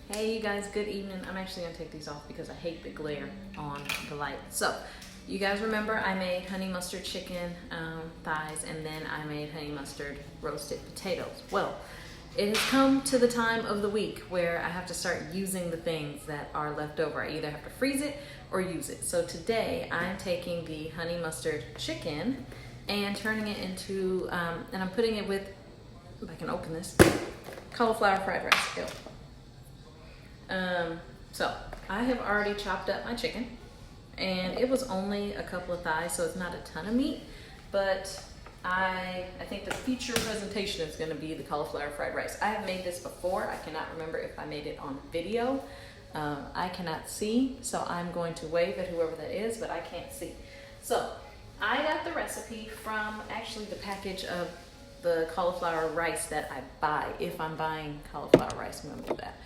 Hey you guys, good evening. I'm actually gonna take these off because I hate the glare on the light. So, you guys remember I made honey mustard chicken thighs, and then I made honey mustard roasted potatoes. Well, it has come to the time of the week where I have to start using the things that are left over. I either have to freeze it or use it. So today I'm taking the honey mustard chicken and turning it into, and I'm putting it with, if I can open this, cauliflower fried rice. Ew. So I have already chopped up my chicken, and it was only a couple of thighs, so it's not a ton of meat, but I think the feature presentation is going to be the cauliflower fried rice. I have made this before. I cannot remember if I made it on video. I cannot see, so I'm going to wave at whoever that is, but I can't see. So I got the recipe from actually the package of the cauliflower rice that I buy. If I'm buying cauliflower rice, I'm going to do that.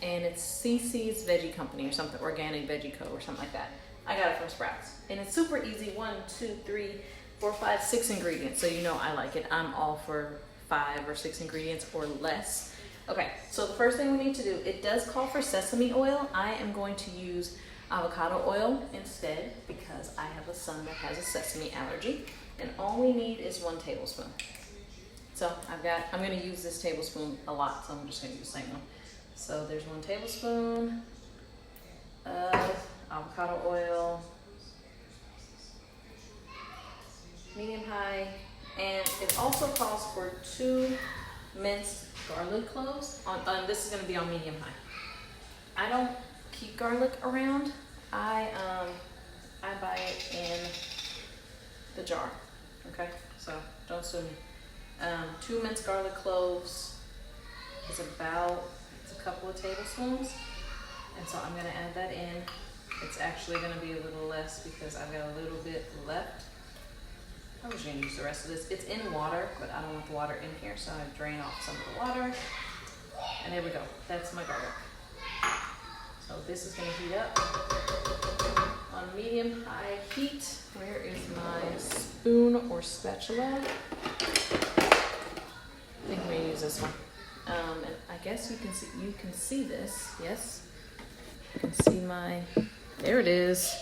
And it's CC's Veggie Company or something, Organic Veggie Co. or something like that. I got it from Sprouts. And it's super easy, 1, 2, 3, 4, 5, 6 ingredients. So you know I like it. I'm all for 5 or 6 ingredients or less. Okay, so the first thing we need to do, it does call for sesame oil. I am going to use avocado oil instead because I have a son that has a sesame allergy. And all we need is 1 tablespoon. So I'm gonna use this tablespoon a lot, so I'm just gonna use the same one. So there's 1 tablespoon of avocado oil, medium high, and it also calls for 2 minced garlic cloves. This is gonna be on medium high. I don't keep garlic around. I buy it in the jar. Okay, so don't sue me. 2 minced garlic cloves is about a couple of tablespoons, and so I'm going to add that in. It's actually going to be a little less because I've got a little bit left. I'm just going to use the rest of this. It's in water, but I don't want the water in here, so I drain off some of the water. And there we go. That's my garlic. So this is going to heat up on medium-high heat. Where is my spoon or spatula? I think I'm going to use this one. And I guess you can see this. Yes, you can see there it is.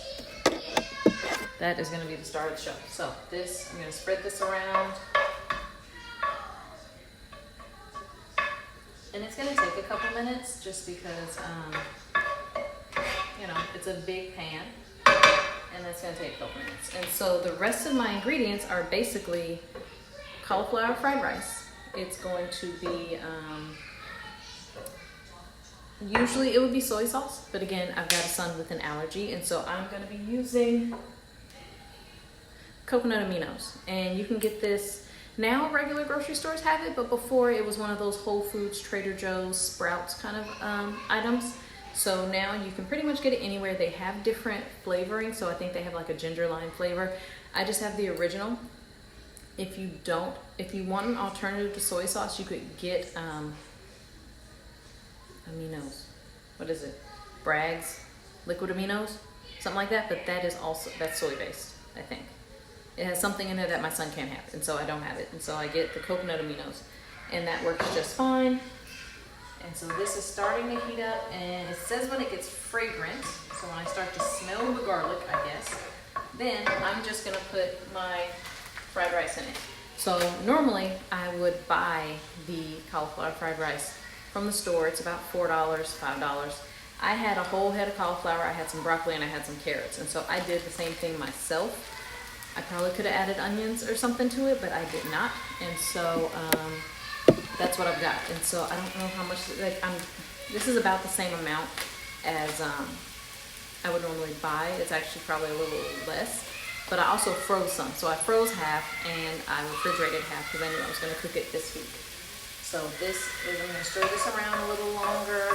That is going to be the star of the show. So I'm going to spread this around, and it's going to take a couple minutes just because it's a big pan, and that's going to take a couple minutes. And so the rest of my ingredients are basically cauliflower fried rice. It's going to be, usually it would be soy sauce, but again, I've got a son with an allergy, and so I'm going to be using coconut aminos. And you can get this now, regular grocery stores have it, but before it was one of those Whole Foods, Trader Joe's, Sprouts kind of items. So now you can pretty much get it anywhere. They have different flavoring, so I think they have like a ginger lime flavor. I just have the original. If you want an alternative to soy sauce, you could get aminos. What is it? Bragg's liquid aminos, something like that. But that's soy based, I think. It has something in there that my son can't have, and so I don't have it. And so I get the coconut aminos, and that works just fine. And so this is starting to heat up, and it says when it gets fragrant. So when I start to smell the garlic, I guess, then I'm just gonna put my fried rice in it. So normally I would buy the cauliflower fried rice from the store. It's about $4, $5. I had a whole head of cauliflower, I had some broccoli, and I had some carrots. And so I did the same thing myself. I probably could have added onions or something to it, but I did not. And so that's what I've got. And so I don't know how much, this is about the same amount as I would normally buy. It's actually probably a little less. But I also froze some. So I froze half and I refrigerated half because I knew I was going to cook it this week. So I'm going to stir this around a little longer.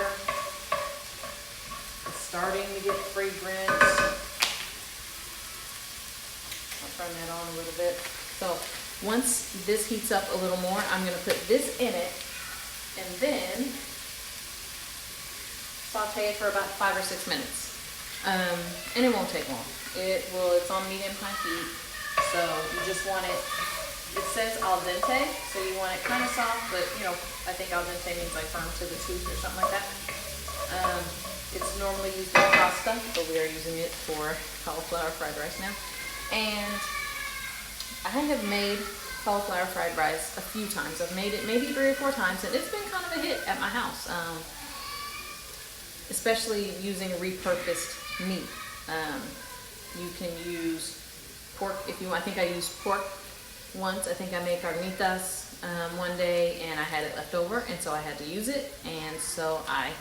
It's starting to get fragrant. I'll turn that on a little bit. So once this heats up a little more, I'm going to put this in it and then saute it for about 5 or 6 minutes. And it won't take long. It's on medium-high heat, so you just want it It says al dente, so you want it kind of soft, but you know, I think al dente means like firm to the tooth or something like that. It's normally used in pasta, but we are using it for cauliflower fried rice now. And I have made cauliflower fried rice a few times. I've made it maybe 3 or 4 times, and it's been kind of a hit at my house, especially using repurposed meat. You can use pork if you want. I think I used pork once. I think I made carnitas one day, and I had it left over, and so I had to use it, and so I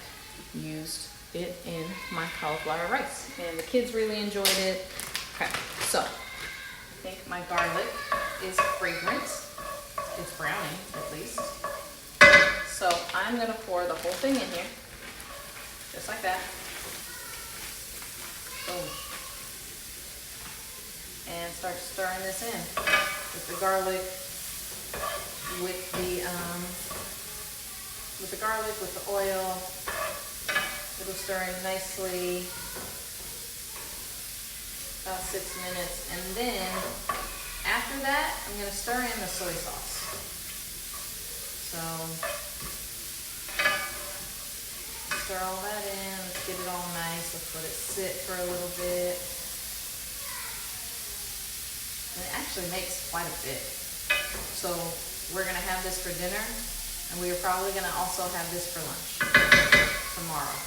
used it in my cauliflower rice, and the kids really enjoyed it. Okay, so I think my garlic is fragrant. It's browning, at least. So I'm gonna pour the whole thing in here, just like that. Boom. And start stirring this in with the garlic, with the oil. It'll stir in nicely, about 6 minutes, and then after that, I'm going to stir in the soy sauce. So stir all that in. Let's get it all nice. Let's let it sit for a little bit. And it actually makes quite a bit. So we're going to have this for dinner, and we are probably going to also have this for lunch tomorrow.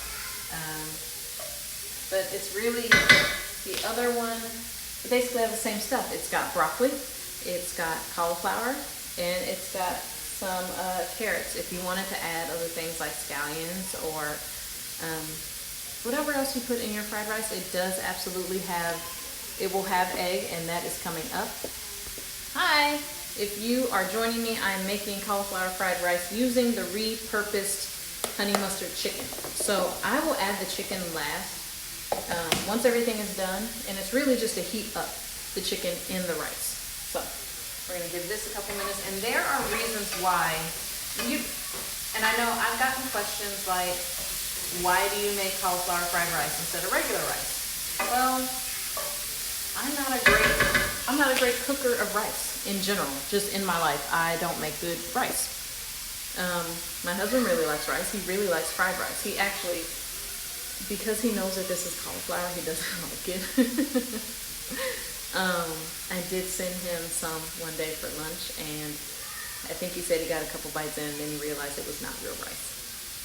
But it's really, the other one, they basically have the same stuff. It's got broccoli, it's got cauliflower, and it's got some carrots. If you wanted to add other things like scallions or whatever else you put in your fried rice, it does absolutely have, it will have egg, and that is coming up. Hi! If you are joining me, I'm making cauliflower fried rice using the repurposed honey mustard chicken. So I will add the chicken last, once everything is done, and it's really just to heat up the chicken in the rice. So we're gonna give this a couple minutes, and there are reasons why and I know I've gotten questions like, why do you make cauliflower fried rice instead of regular rice? Well, I'm not a great cooker of rice in general. Just in my life, I don't make good rice. My husband really likes rice. He really likes fried rice. He actually, because he knows that this is cauliflower, he doesn't like it. I did send him some one day for lunch, and I think he said he got a couple bites in, and then he realized it was not real rice.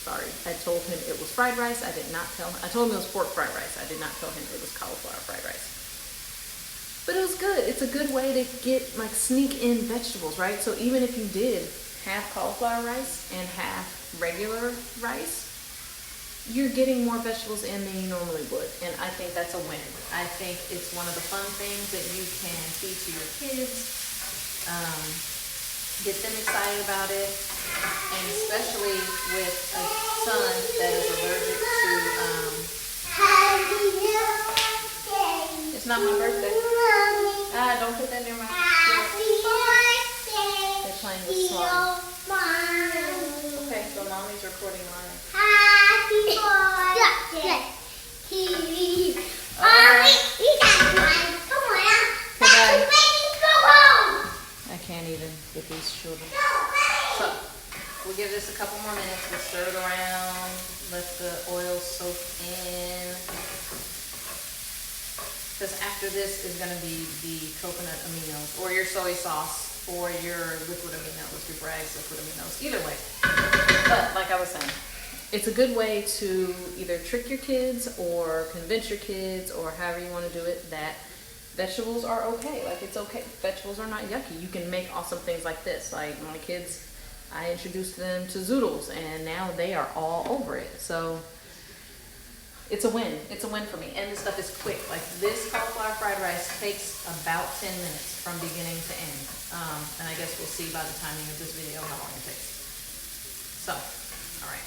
Sorry. I told him it was fried rice. I told him it was pork fried rice. I did not tell him it was cauliflower fried rice. But it was good. It's a good way to get, like, sneak in vegetables, right? So even if you did half cauliflower rice and half regular rice, you're getting more vegetables in than you normally would. And I think that's a win. I think it's one of the fun things that you can feed to your kids, get them excited about it, and especially with a son that is allergic to, it's not my birthday. Don't put that near my They're playing the song. Okay, so mommy's recording live. Happy birthday. I can't even with these children. So we'll give this a couple more minutes. We'll stir it around, let the oil soak in. Because after this is going to be the coconut aminos, or your soy sauce, or your liquid aminos, your Bragg's liquid aminos, either way. But like I was saying, it's a good way to either trick your kids or convince your kids, or however you want to do it, that vegetables are okay. Like, it's okay. Vegetables are not yucky. You can make awesome things like this. Like, my kids, I introduced them to zoodles, and now they are all over it. So it's a win. It's a win for me. And this stuff is quick. Like, this cauliflower fried rice takes about 10 minutes from beginning to end. And I guess we'll see by the timing of this video how long it takes. So, all right.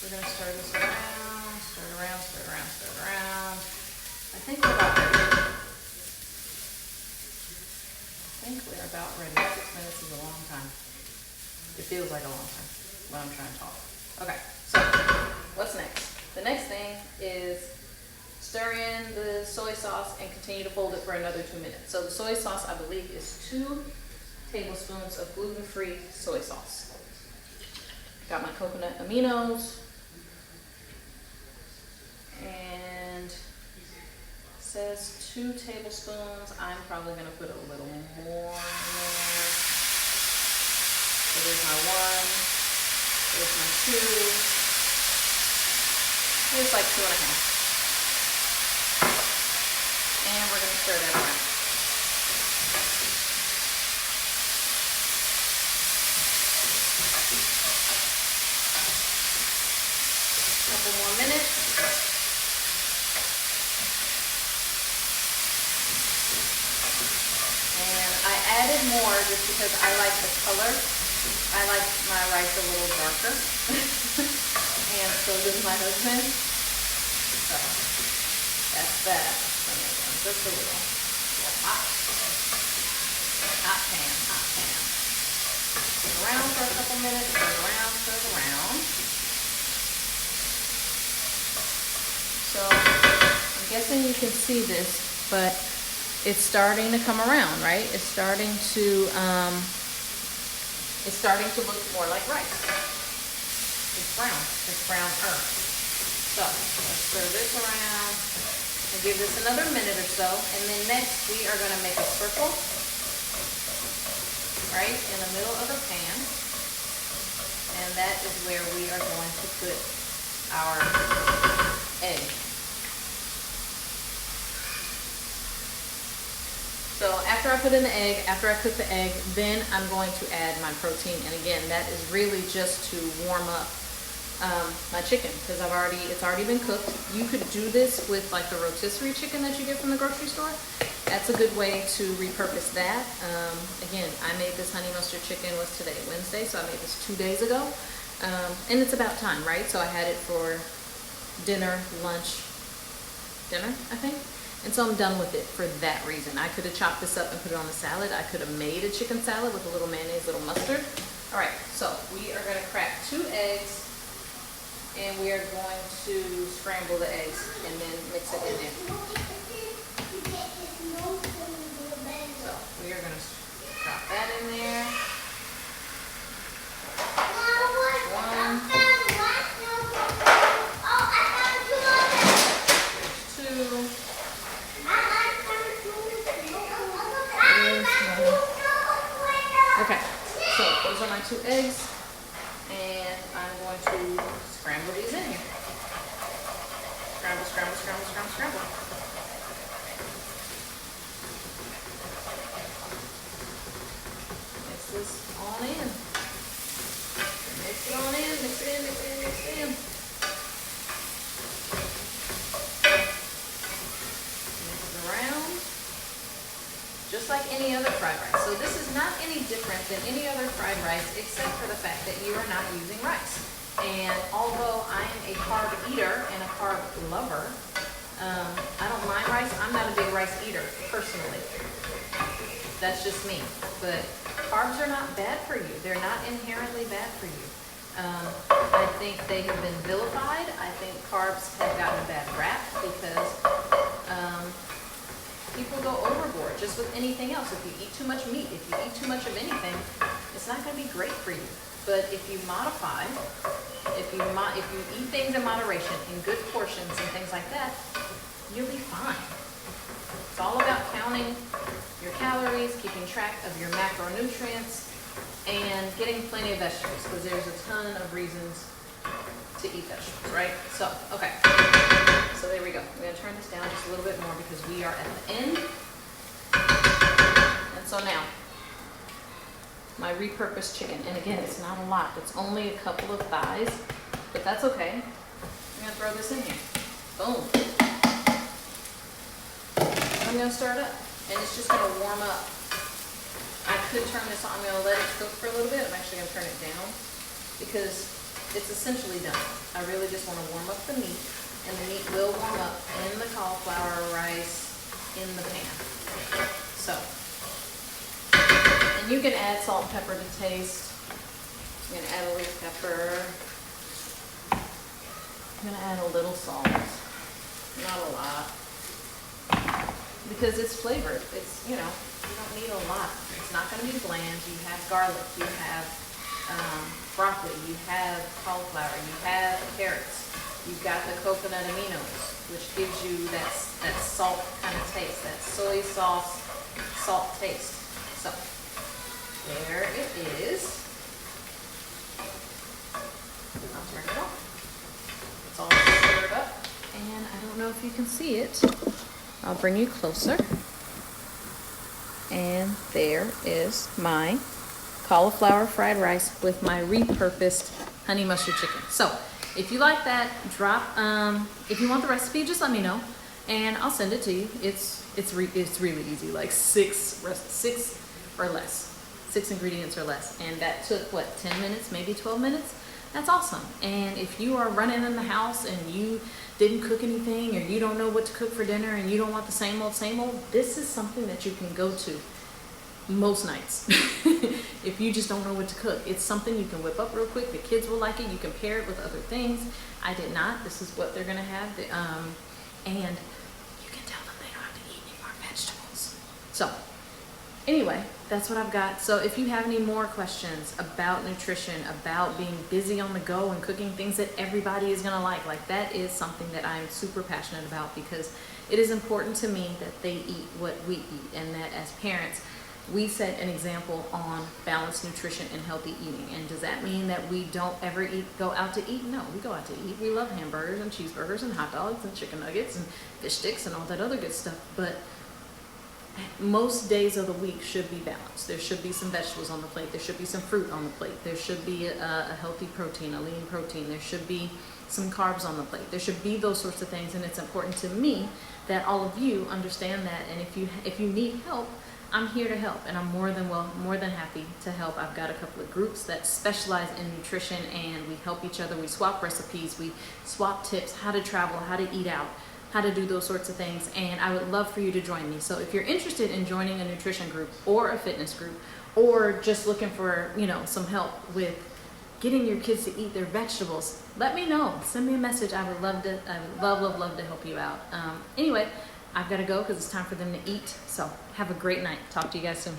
We're going to stir this around, stir it around, stir it around, stir it around. I think we're about ready. 6 minutes is a long time. It feels like a long time when I'm trying to talk. Okay, so what's next? The next thing is Stir in the soy sauce and continue to fold it for another 2 minutes. So the soy sauce, I believe, is 2 tablespoons of gluten-free soy sauce. Got my coconut aminos. And it says 2 tablespoons. I'm probably gonna put a little more in there. So there's my 1, there's my 2. It's like 2.5. And we're gonna stir that around. Couple more minutes. And I added more just because I like the color. I like my rice a little darker. And so does my husband. So that's that. Just a little hot pan. Turn around for a couple minutes, turn around. So I'm guessing you can see this, but it's starting to come around, right? It's starting to look more like rice. It's browner. So let's stir this around and give this another minute or so. And then next we are gonna make a circle right in the middle of the pan. And that is where we are going to put our egg. So after I put in the egg, after I cook the egg, then I'm going to add my protein. And again, that is really just to warm up my chicken because it's already been cooked. You could do this with like the rotisserie chicken that you get from the grocery store. That's a good way to repurpose that. Again, I made this honey mustard chicken, what's today, Wednesday, so I made this 2 days ago. And it's about time, right? So I had it for dinner, I think. And so I'm done with it for that reason. I could have chopped this up and put it on a salad. I could have made a chicken salad with a little mayonnaise, little mustard. All right, so we are gonna crack 2 eggs and we are going to scramble the eggs and then mix it in there. So we are gonna drop that in there. 1. There's 2. Okay, so those are my 2 eggs, and I'm going to scramble these in here. Scramble. Mix this on in. Mix it on in, mix it in. Mix it around. Just like any other fried rice. So this is not any different than any other fried rice except for the fact that you are not using rice. And although I am a carb eater and a carb lover, I don't mind rice. I'm not a big rice eater, personally. That's just me. But carbs are not bad for you. They're not inherently bad for you. I think they have been vilified. I think carbs have gotten a bad rap because people go overboard just with anything else. If you eat too much meat, if you eat too much of anything, it's not going to be great for you. But if you modify, if you eat things in moderation, in good portions and things like that, you'll be fine. It's all about counting your calories, keeping track of your macronutrients, and getting plenty of vegetables, because there's a ton of reasons to eat vegetables, right? So, okay. So there we go. I'm going to turn this down just a little bit more because we are at the end. And so now, my repurposed chicken. And again, it's not a lot. It's only a couple of thighs, but that's okay. I'm going to throw this in here. Boom. I'm going to stir it up, and it's just going to warm up. I could turn this on. I'm going to let it cook for a little bit. I'm actually going to turn it down because it's essentially done. I really just want to warm up the meat, and the meat will warm up in the cauliflower rice in the pan. So, and you can add salt and pepper to taste. I'm going to add a little pepper. I'm going to add a little salt. not a lot. Because it's flavored. It's, you know, you don't need a lot. It's not going to be bland. You have garlic, you have broccoli, you have cauliflower, you have carrots. You've got the coconut aminos, which gives you that salt kind of taste, that soy sauce salt taste. So, there it is. I'll turn it off. It's all stirred up, and I don't know if you can see it. I'll bring you closer. And there is my cauliflower fried rice with my repurposed honey mustard chicken. So, if you like that, drop, if you want the recipe, just let me know, and I'll send it to you. It's really easy, like six or less. 6 ingredients or less. And that took, what, 10 minutes, maybe 12 minutes? That's awesome. And if you are running in the house and you didn't cook anything, or you don't know what to cook for dinner, and you don't want the same old, this is something that you can go to most nights. If you just don't know what to cook, it's something you can whip up real quick. The kids will like it. You can pair it with other things. I did not. This is what they're gonna have. And you can tell them they don't have to eat any more vegetables. So anyway, that's what I've got. So if you have any more questions about nutrition, about being busy on the go and cooking things that everybody is gonna like that is something that I'm super passionate about, because it is important to me that they eat what we eat, and that as parents, we set an example on balanced nutrition and healthy eating. And does that mean that we don't ever go out to eat? No, we go out to eat. We love hamburgers and cheeseburgers and hot dogs and chicken nuggets and fish sticks and all that other good stuff. But most days of the week should be balanced. There should be some vegetables on the plate. There should be some fruit on the plate. There should be a healthy protein, a lean protein. There should be some carbs on the plate. There should be those sorts of things. And it's important to me that all of you understand that. And if you need help, I'm here to help, and I'm more than happy to help. I've got a couple of groups that specialize in nutrition, and we help each other. We swap recipes, we swap tips, how to travel, how to eat out, how to do those sorts of things, and I would love for you to join me. So if you're interested in joining a nutrition group or a fitness group, or just looking for, you know, some help with getting your kids to eat their vegetables, let me know. Send me a message. I would love to help you out. Anyway, I've got to go because it's time for them to eat. So have a great night. Talk to you guys soon.